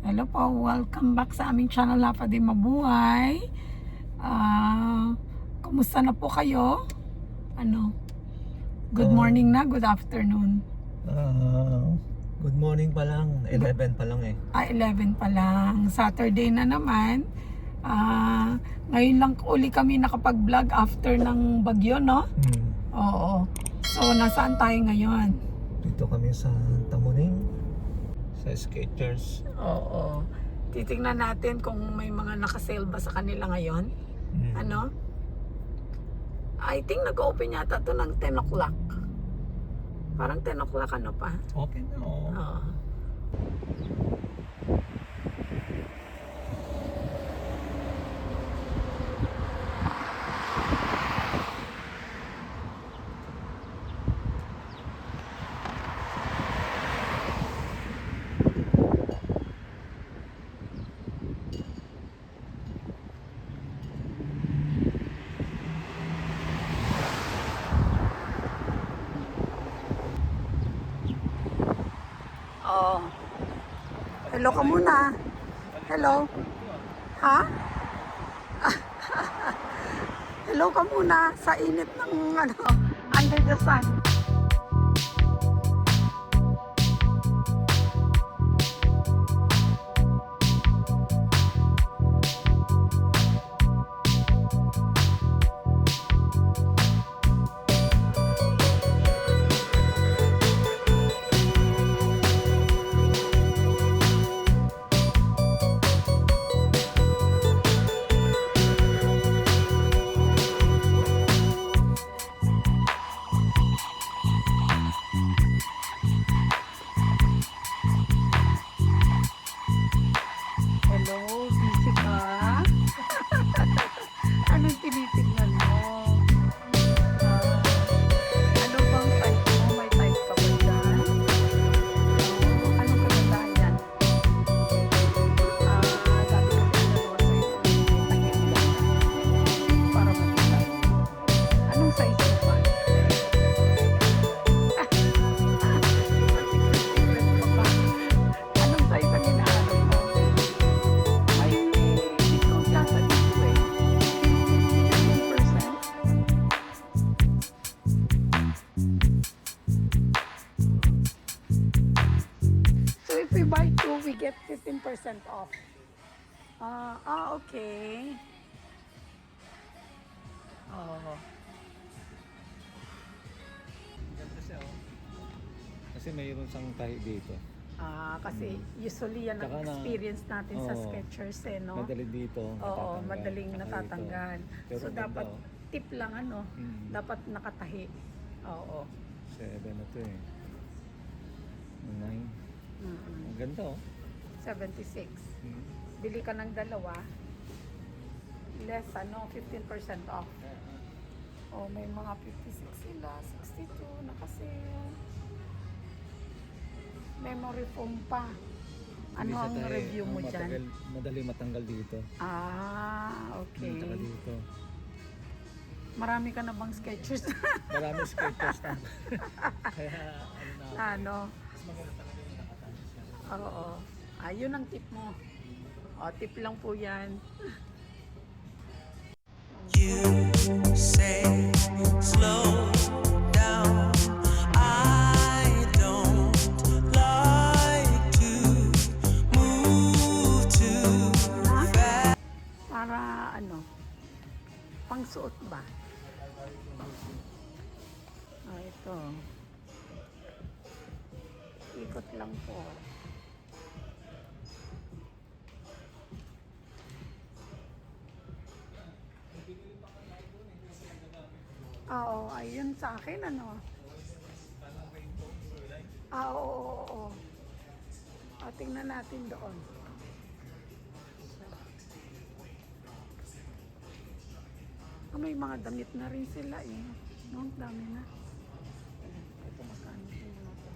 Hello po, welcome back sa aming channel Lapa Di Mabuhay. Kumusta na po kayo? Good morning na, good afternoon. Good morning pa lang, 11 pa lang eh. 11 pa lang, Saturday na naman. Ngayon lang uli kami nakapag-vlog after ng bagyo, no? Oo. So, nasaan tayo ngayon? Dito kami sa Tamuning, sa Skechers. Oo. Titingnan natin kung may mga nakasale ba sa kanila ngayon. I think nag-open yata to ng 10 o'clock. Parang 10 o'clock pa. Okay na oh. Oo. Oh. Hello ka muna. Hello. Ha? Hello ka muna sa init ng under the sun. Hello, busy ka? Anong tinitignan mo? Ano bang type mo? May type ka ba dyan? Anong kagandahan yan? Dati kasi nagawa sa ito. Takip lang. Para makita mo. Anong size mo ba? Secret mo pa. Anong size ang hinahanap mo? May discount yata dito eh. 15%. So if we buy two, we get 15% off. Okay. Oh. Ganda siya oh. Kasi mayroon siyang tahi dito. Kasi usually yan ang Tsaka experience natin sa oo. Skechers eh, no? Madali dito. Oo, natatanggal. madaling Tsaka natatanggal. dito. Pero So ganda, dapat oh. tip lang Mm. dapat nakatahi. Oo. 7 na to eh. 9. Mm-mm. Ang ganda oh. 76. Mm. Bili ka ng dalawa, less 15% off. Oh, may mga 56 sila, 62 nakasale. Memory foam pa. Ano Hindi siya ang tahi, review mo dyan? Madali matanggal dito. Okay. Tsaka dito. Marami ka na bang Skechers? Marami Skechers na. Kaya Ano? mas maganda talaga yung nakataas siya. Oo. Yun ang tip mo. Tip lang po yan. You say slow down. I don't like to move too fast. Para pangsuot ba? Ito. Ikot lang po. Oo, ayun sa akin oo. Tingnan natin doon. May mga damit na rin sila eh. No, dami na. Ito magkano ito mga to.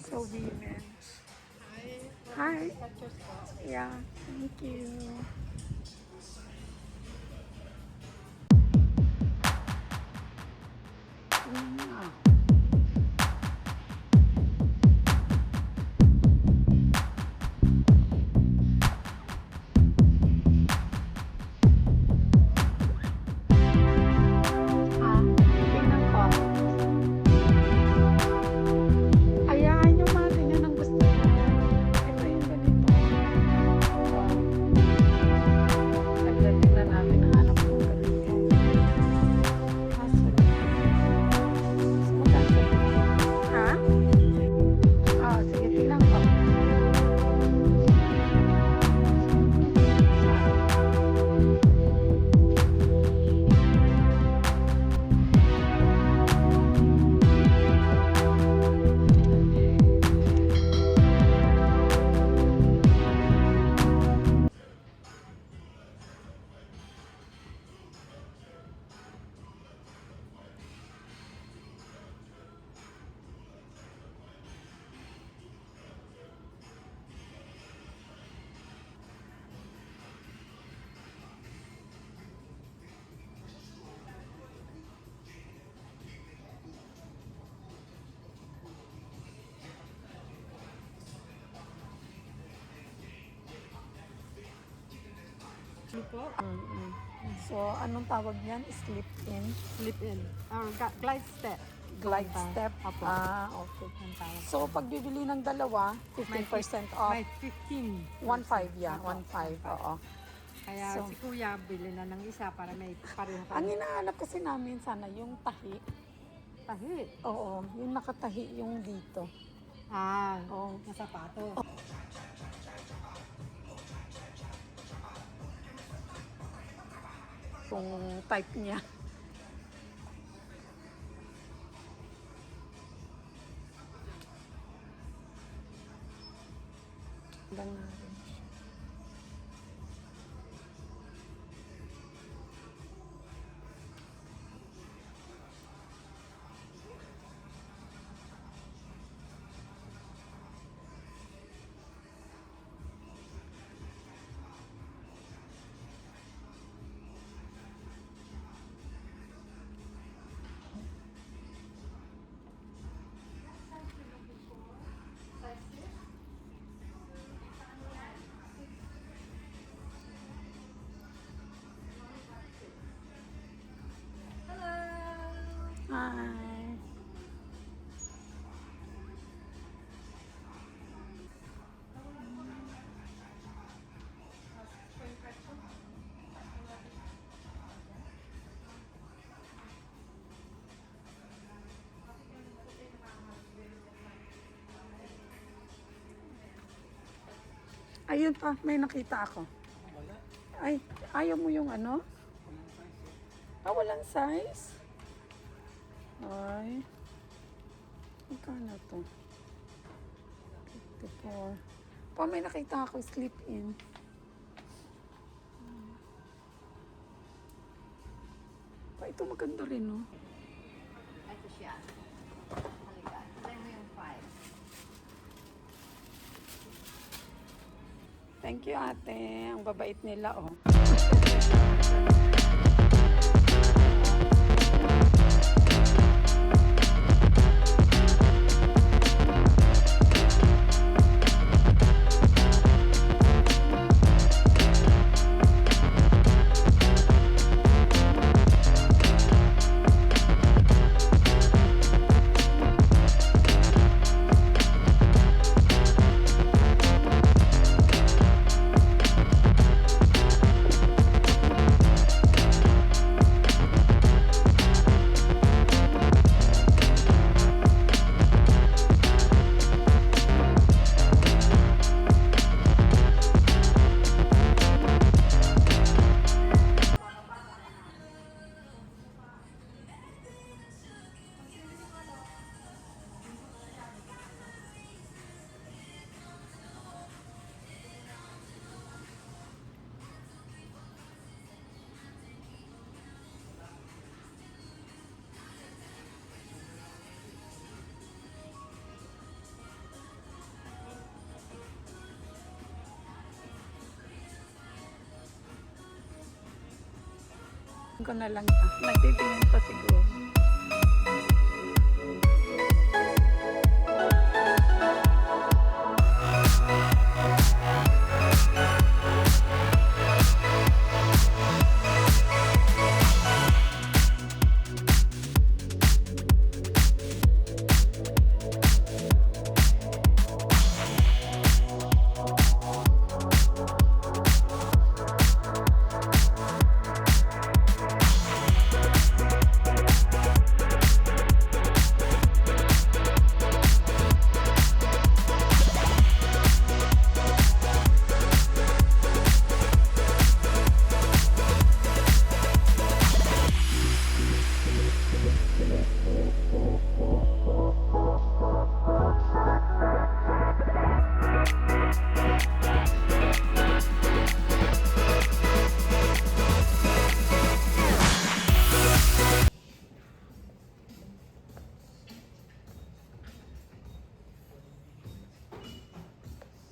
So women. Hi. Hi. Yeah, thank you. Tingnan ko. Ayan, yung mga ganyan ang gusto ko. Ito yung ganito. Pagdating na natin, hanap ko ganito. Kaso, maganda. Ha? Ah, sige, tingnan ko. Po, So, anong tawag niyan? Slip in? slip in. Or glide step. Glide step? Apo. Ah, okay. Ang tawag. So, pag bibili ng dalawa, 15% off. May 15. 1.5, yeah. Apo. 1.5, oo. Kaya So- si Kuya bili na ng isa para may pareho Ang kami. hinahanap kasi namin sana yung tahi. Tahi. Oo, yung nakatahi yung dito. Ah, Oo. na sapato. Kung type niya. Lang natin siya. Hi. Ayun pa, may nakita ako. Ay, ayaw mo yung ano? Ah, walang size? Ay. Magkano to? 54. Pa, may nakita ako, slip in. Pa, ito maganda rin, no? Ito siya. Halika. Try mo yung 5. Thank you, ate. Ang babait nila, oh. ko na lang. Nagtitingin pa siguro.